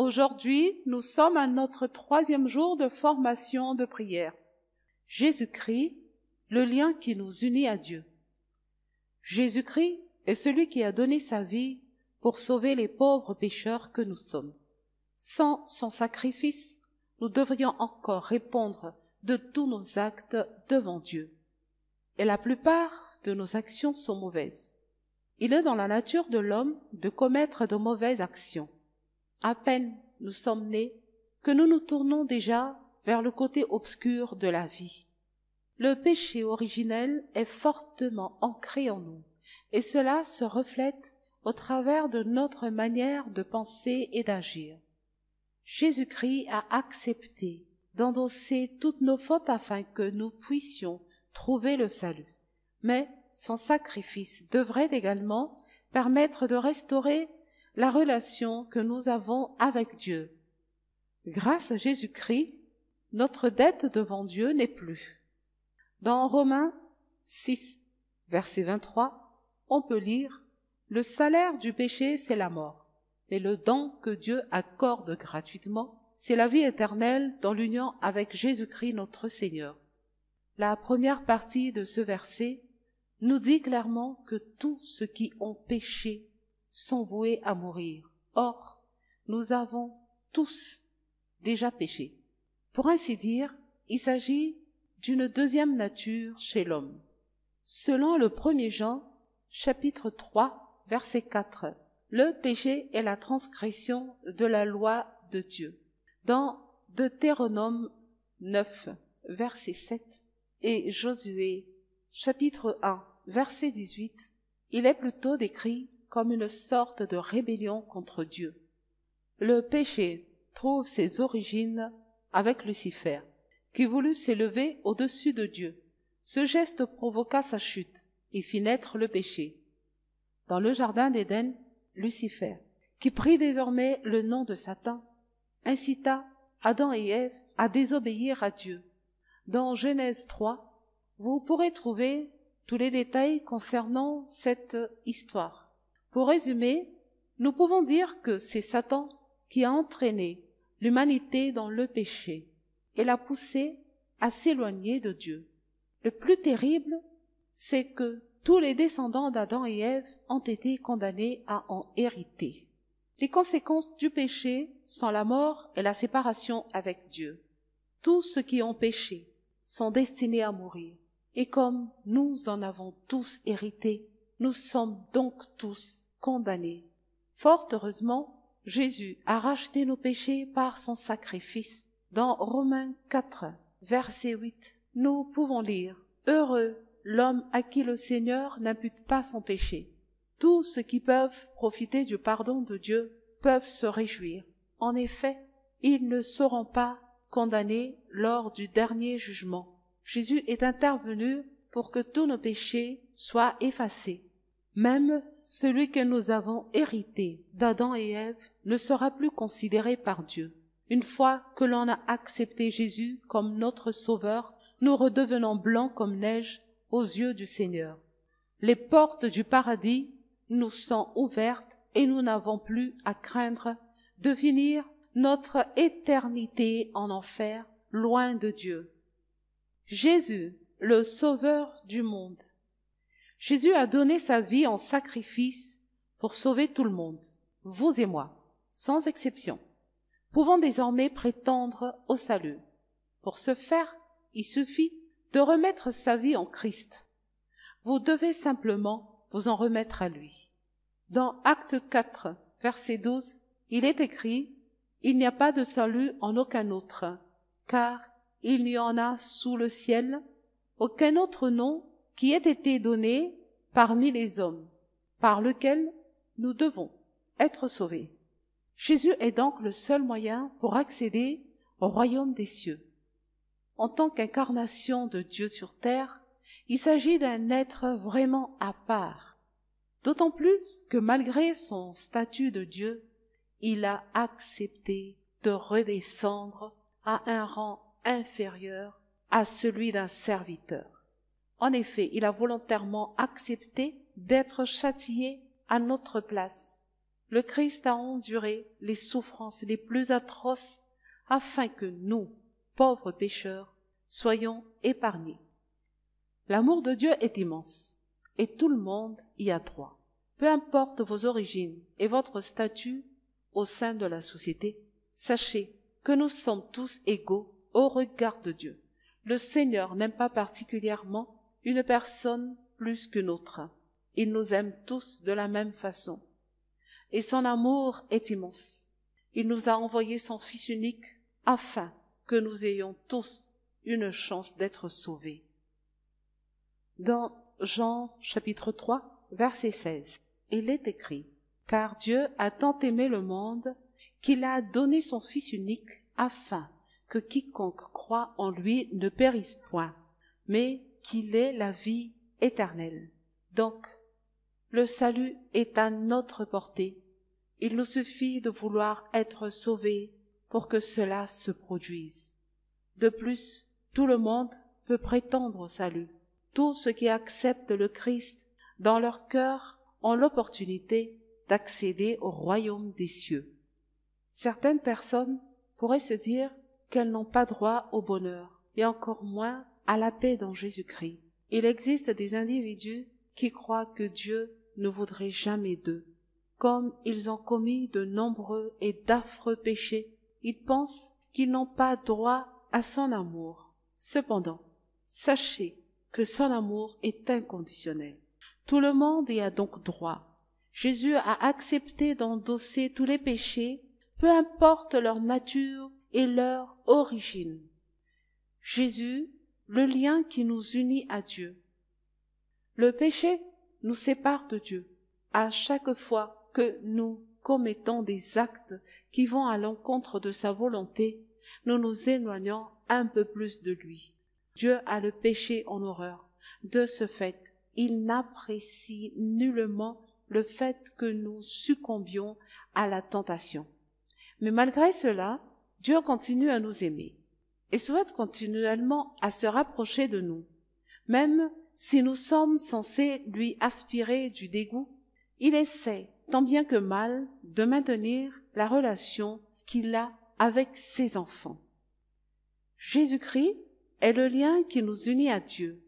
aujourd'hui, nous sommes à notre 3e jour de formation de prière. Jésus-Christ, le lien qui nous unit à Dieu. Jésus-Christ est celui qui a donné sa vie pour sauver les pauvres pécheurs que nous sommes. Sans son sacrifice, nous devrions encore répondre de tous nos actes devant Dieu. Et la plupart de nos actions sont mauvaises. Il est dans la nature de l'homme de commettre de mauvaises actions. À peine nous sommes nés que nous nous tournons déjà vers le côté obscur de la vie. Le péché originel est fortement ancré en nous, et cela se reflète au travers de notre manière de penser et d'agir. Jésus-Christ a accepté d'endosser toutes nos fautes afin que nous puissions trouver le salut. Mais son sacrifice devrait également permettre de restaurer la relation que nous avons avec Dieu. Grâce à Jésus-Christ, notre dette devant Dieu n'est plus. Dans Romains 6, verset 23, on peut lire « Le salaire du péché, c'est la mort, mais le don que Dieu accorde gratuitement, c'est la vie éternelle dans l'union avec Jésus-Christ notre Seigneur. » La première partie de ce verset nous dit clairement que tous ceux qui ont péché sont voués à mourir. Or, nous avons tous déjà péché. Pour ainsi dire, il s'agit d'une deuxième nature chez l'homme. Selon le 1er Jean, chapitre 3, verset 4, le péché est la transgression de la loi de Dieu. Dans Deutéronome 9, verset 7, et Josué, chapitre 1, verset 18, il est plutôt décrit comme une sorte de rébellion contre Dieu. Le péché trouve ses origines avec Lucifer, qui voulut s'élever au-dessus de Dieu. Ce geste provoqua sa chute et fit naître le péché. Dans le jardin d'Éden, Lucifer, qui prit désormais le nom de Satan, incita Adam et Ève à désobéir à Dieu. Dans Genèse 3, vous pourrez trouver tous les détails concernant cette histoire. Pour résumer, nous pouvons dire que c'est Satan qui a entraîné l'humanité dans le péché et l'a poussée à s'éloigner de Dieu. Le plus terrible, c'est que tous les descendants d'Adam et Ève ont été condamnés à en hériter. Les conséquences du péché sont la mort et la séparation avec Dieu. Tous ceux qui ont péché sont destinés à mourir. Et comme nous en avons tous hérité, nous sommes donc tous condamnés. Fort heureusement, Jésus a racheté nos péchés par son sacrifice. Dans Romains 4, verset 8, nous pouvons lire « Heureux l'homme à qui le Seigneur n'impute pas son péché. Tous ceux qui peuvent profiter du pardon de Dieu peuvent se réjouir. En effet, ils ne seront pas condamnés lors du dernier jugement. Jésus est intervenu pour que tous nos péchés soient effacés. Même celui que nous avons hérité d'Adam et Ève ne sera plus considéré par Dieu. Une fois que l'on a accepté Jésus comme notre Sauveur, nous redevenons blancs comme neige aux yeux du Seigneur. Les portes du paradis nous sont ouvertes et nous n'avons plus à craindre de finir notre éternité en enfer, loin de Dieu. Jésus, le Sauveur du monde. Jésus a donné sa vie en sacrifice pour sauver tout le monde, vous et moi, sans exception. Pouvons désormais prétendre au salut. Pour ce faire, il suffit de remettre sa vie en Christ. Vous devez simplement vous en remettre à lui. Dans Actes 4, verset 12, il est écrit « Il n'y a pas de salut en aucun autre, car il n'y en a sous le ciel aucun autre nom qui ait été donné parmi les hommes, par lequel nous devons être sauvés. » Jésus est donc le seul moyen pour accéder au royaume des cieux. En tant qu'incarnation de Dieu sur terre, il s'agit d'un être vraiment à part. D'autant plus que malgré son statut de Dieu, il a accepté de redescendre à un rang inférieur à celui d'un serviteur. En effet, il a volontairement accepté d'être châtié à notre place. le Christ a enduré les souffrances les plus atroces afin que nous, pauvres pécheurs, soyons épargnés. L'amour de Dieu est immense et tout le monde y a droit. Peu importe vos origines et votre statut au sein de la société, sachez que nous sommes tous égaux au regard de Dieu. Le Seigneur n'aime pas particulièrement une personne plus qu'une autre. Il nous aime tous de la même façon. Et son amour est immense. Il nous a envoyé son Fils unique afin que nous ayons tous une chance d'être sauvés. Dans Jean chapitre 3, verset 16, il est écrit « Car Dieu a tant aimé le monde qu'il a donné son Fils unique afin que quiconque croit en lui ne périsse point, mais qu'il ait la vie éternelle. » Donc, le salut est à notre portée. Il nous suffit de vouloir être sauvés pour que cela se produise. De plus, tout le monde peut prétendre au salut. Tous ceux qui acceptent le Christ dans leur cœur ont l'opportunité d'accéder au royaume des cieux. Certaines personnes pourraient se dire qu'elles n'ont pas droit au bonheur, et encore moins à la paix dans Jésus-Christ. Il existe des individus qui croient que Dieu ne voudrait jamais d'eux. Comme ils ont commis de nombreux et d'affreux péchés, ils pensent qu'ils n'ont pas droit à son amour. Cependant, sachez que son amour est inconditionnel. Tout le monde y a donc droit. Jésus a accepté d'endosser tous les péchés, peu importe leur nature et leur origine. Jésus, le lien qui nous unit à Dieu. Le péché nous sépare de Dieu. À chaque fois que nous commettons des actes qui vont à l'encontre de sa volonté, nous nous éloignons un peu plus de lui. Dieu a le péché en horreur. De ce fait, il n'apprécie nullement le fait que nous succombions à la tentation. Mais malgré cela, Dieu continue à nous aimer et souhaite continuellement à se rapprocher de nous. Même si nous sommes censés lui aspirer du dégoût, il essaie, tant bien que mal, de maintenir la relation qu'il a avec ses enfants. Jésus-Christ est le lien qui nous unit à Dieu.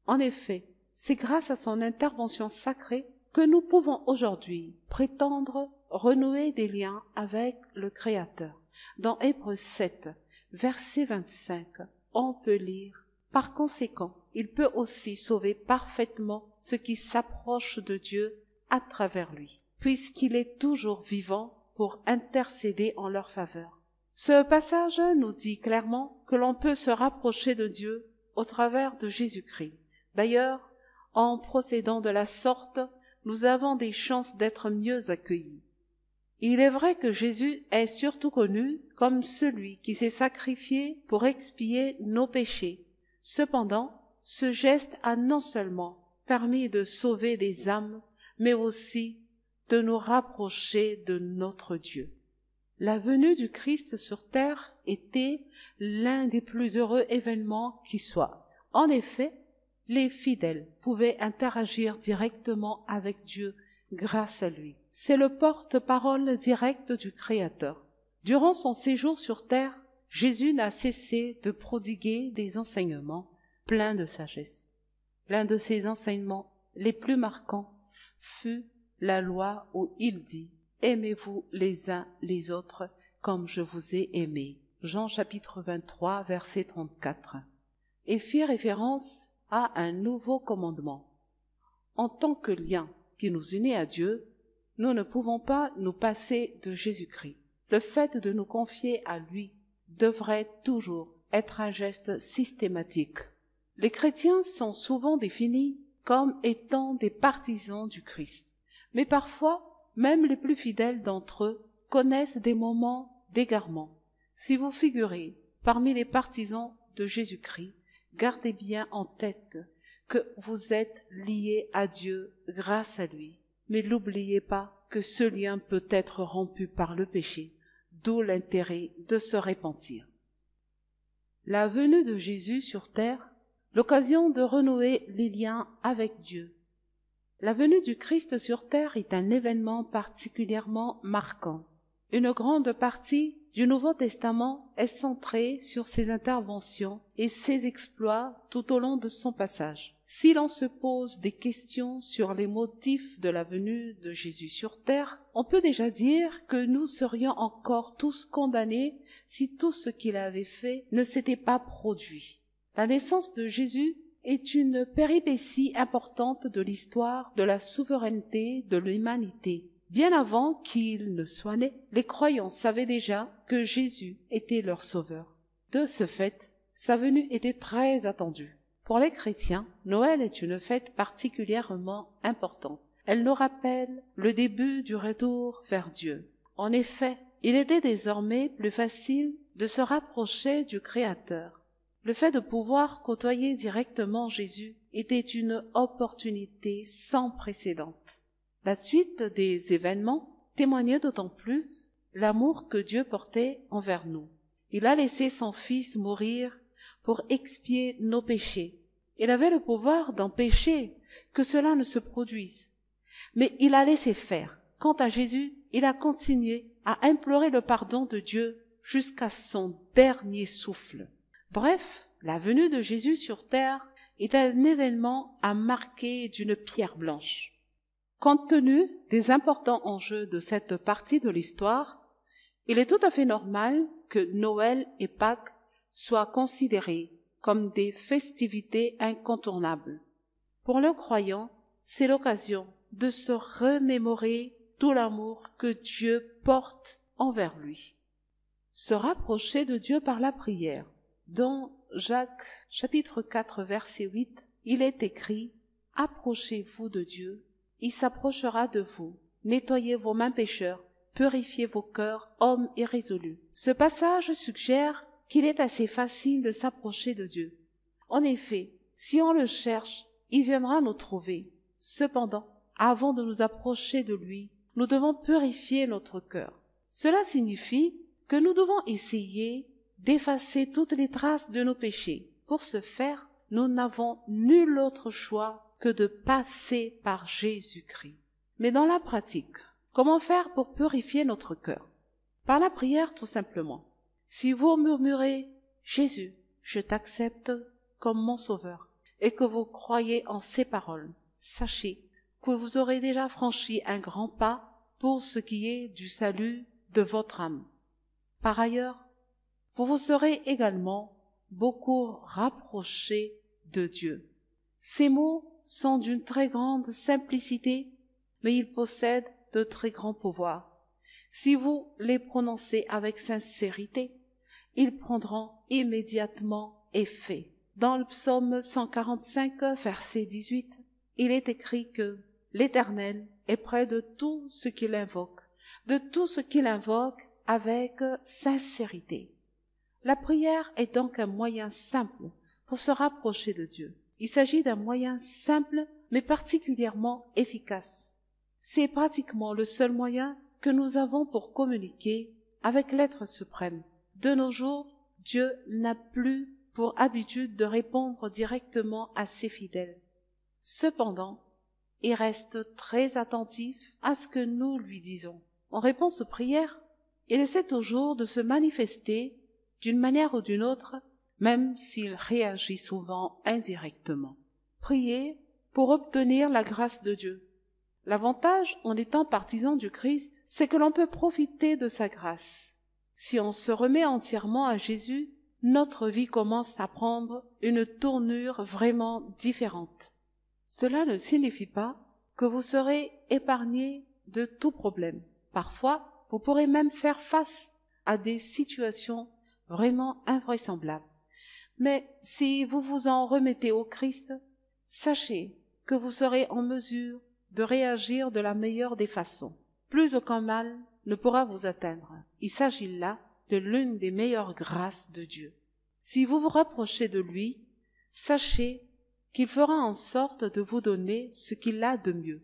En effet, c'est grâce à son intervention sacrée que nous pouvons aujourd'hui prétendre renouer des liens avec le Créateur. Dans Hébreux 7, verset 25, on peut lire « Par conséquent, il peut aussi sauver parfaitement ceux qui s'approchent de Dieu à travers lui, puisqu'il est toujours vivant pour intercéder en leur faveur. » Ce passage nous dit clairement que l'on peut se rapprocher de Dieu au travers de Jésus-Christ. D'ailleurs, en procédant de la sorte, nous avons des chances d'être mieux accueillis. Il est vrai que Jésus est surtout connu comme celui qui s'est sacrifié pour expier nos péchés. Cependant, ce geste a non seulement permis de sauver des âmes, mais aussi de nous rapprocher de notre Dieu. La venue du Christ sur terre était l'un des plus heureux événements qui soient. En effet, les fidèles pouvaient interagir directement avec Dieu grâce à lui. C'est le porte-parole direct du Créateur. Durant son séjour sur terre, Jésus n'a cessé de prodiguer des enseignements pleins de sagesse. L'un de ses enseignements les plus marquants fut la loi où il dit « Aimez-vous les uns les autres comme je vous ai aimés » Jean chapitre 23, verset 34, et fit référence à un nouveau commandement. En tant que lien qui nous unit à Dieu, nous ne pouvons pas nous passer de Jésus-Christ. Le fait de nous confier à lui devrait toujours être un geste systématique. Les chrétiens sont souvent définis comme étant des partisans du Christ, mais parfois, même les plus fidèles d'entre eux connaissent des moments d'égarement. Si vous figurez parmi les partisans de Jésus-Christ, gardez bien en tête que vous êtes liés à Dieu grâce à lui. Mais n'oubliez pas que ce lien peut être rompu par le péché, d'où l'intérêt de se repentir. La venue de Jésus sur terre, l'occasion de renouer les liens avec Dieu. La venue du Christ sur terre est un événement particulièrement marquant. Une grande partie du Nouveau Testament est centrée sur ses interventions et ses exploits tout au long de son passage. Si l'on se pose des questions sur les motifs de la venue de Jésus sur terre, on peut déjà dire que nous serions encore tous condamnés si tout ce qu'il avait fait ne s'était pas produit. La naissance de Jésus est une péripétie importante de l'histoire de la souveraineté de l'humanité. Bien avant qu'il ne soit né, les croyants savaient déjà que Jésus était leur sauveur. De ce fait, sa venue était très attendue. Pour les chrétiens, Noël est une fête particulièrement importante. Elle nous rappelle le début du retour vers Dieu. En effet, il était désormais plus facile de se rapprocher du Créateur. Le fait de pouvoir côtoyer directement Jésus était une opportunité sans précédent. La suite des événements témoignait d'autant plus l'amour que Dieu portait envers nous. Il a laissé son Fils mourir pour expier nos péchés. Il avait le pouvoir d'empêcher que cela ne se produise. Mais il a laissé faire. Quant à Jésus, il a continué à implorer le pardon de Dieu jusqu'à son dernier souffle. Bref, la venue de Jésus sur terre est un événement à marquer d'une pierre blanche. Compte tenu des importants enjeux de cette partie de l'histoire, il est tout à fait normal que Noël et Pâques soient considérés comme des festivités incontournables. Pour le croyant, c'est l'occasion de se remémorer tout l'amour que Dieu porte envers lui. Se rapprocher de Dieu par la prière. Dans Jacques chapitre 4 verset 8, il est écrit « Approchez-vous de Dieu, il s'approchera de vous. Nettoyez vos mains pécheurs, purifiez vos cœurs, hommes irrésolus. » Ce passage suggère qu'il est assez facile de s'approcher de Dieu. En effet, si on le cherche, il viendra nous trouver. Cependant, avant de nous approcher de lui, nous devons purifier notre cœur. Cela signifie que nous devons essayer d'effacer toutes les traces de nos péchés. Pour ce faire, nous n'avons nul autre choix que de passer par Jésus-Christ. Mais dans la pratique, comment faire pour purifier notre cœur? Par la prière, tout simplement. Si vous murmurez « Jésus, je t'accepte comme mon sauveur » et que vous croyez en ces paroles, sachez que vous aurez déjà franchi un grand pas pour ce qui est du salut de votre âme. Par ailleurs, vous vous serez également beaucoup rapproché de Dieu. Ces mots sont d'une très grande simplicité, mais ils possèdent de très grands pouvoirs. Si vous les prononcez avec sincérité, ils prendront immédiatement effet. Dans le psaume 145, verset 18, il est écrit que l'Éternel est près de tout ce qu'il invoque, avec sincérité. La prière est donc un moyen simple pour se rapprocher de Dieu. Il s'agit d'un moyen simple, mais particulièrement efficace. C'est pratiquement le seul moyen que nous avons pour communiquer avec l'être suprême. De nos jours, Dieu n'a plus pour habitude de répondre directement à ses fidèles. Cependant, il reste très attentif à ce que nous lui disons. En réponse aux prières, il essaie toujours de se manifester d'une manière ou d'une autre, même s'il réagit souvent indirectement. Priez pour obtenir la grâce de Dieu. L'avantage, en étant partisan du Christ, c'est que l'on peut profiter de sa grâce. Si on se remet entièrement à Jésus, notre vie commence à prendre une tournure vraiment différente. Cela ne signifie pas que vous serez épargné de tout problème. Parfois, vous pourrez même faire face à des situations vraiment invraisemblables. Mais si vous vous en remettez au Christ, sachez que vous serez en mesure de réagir de la meilleure des façons. Plus aucun mal ne pourra vous atteindre. Il s'agit là de l'une des meilleures grâces de Dieu. Si vous vous rapprochez de lui, sachez qu'il fera en sorte de vous donner ce qu'il a de mieux.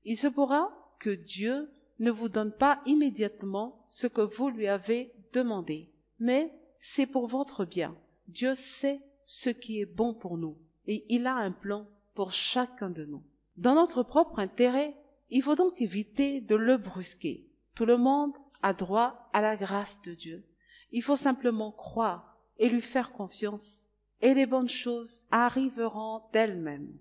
Il se pourra que Dieu ne vous donne pas immédiatement ce que vous lui avez demandé, mais c'est pour votre bien. Dieu sait ce qui est bon pour nous et il a un plan pour chacun de nous. Dans notre propre intérêt, il faut donc éviter de le brusquer. Tout le monde a droit à la grâce de Dieu. Il faut simplement croire et lui faire confiance, et les bonnes choses arriveront d'elles-mêmes.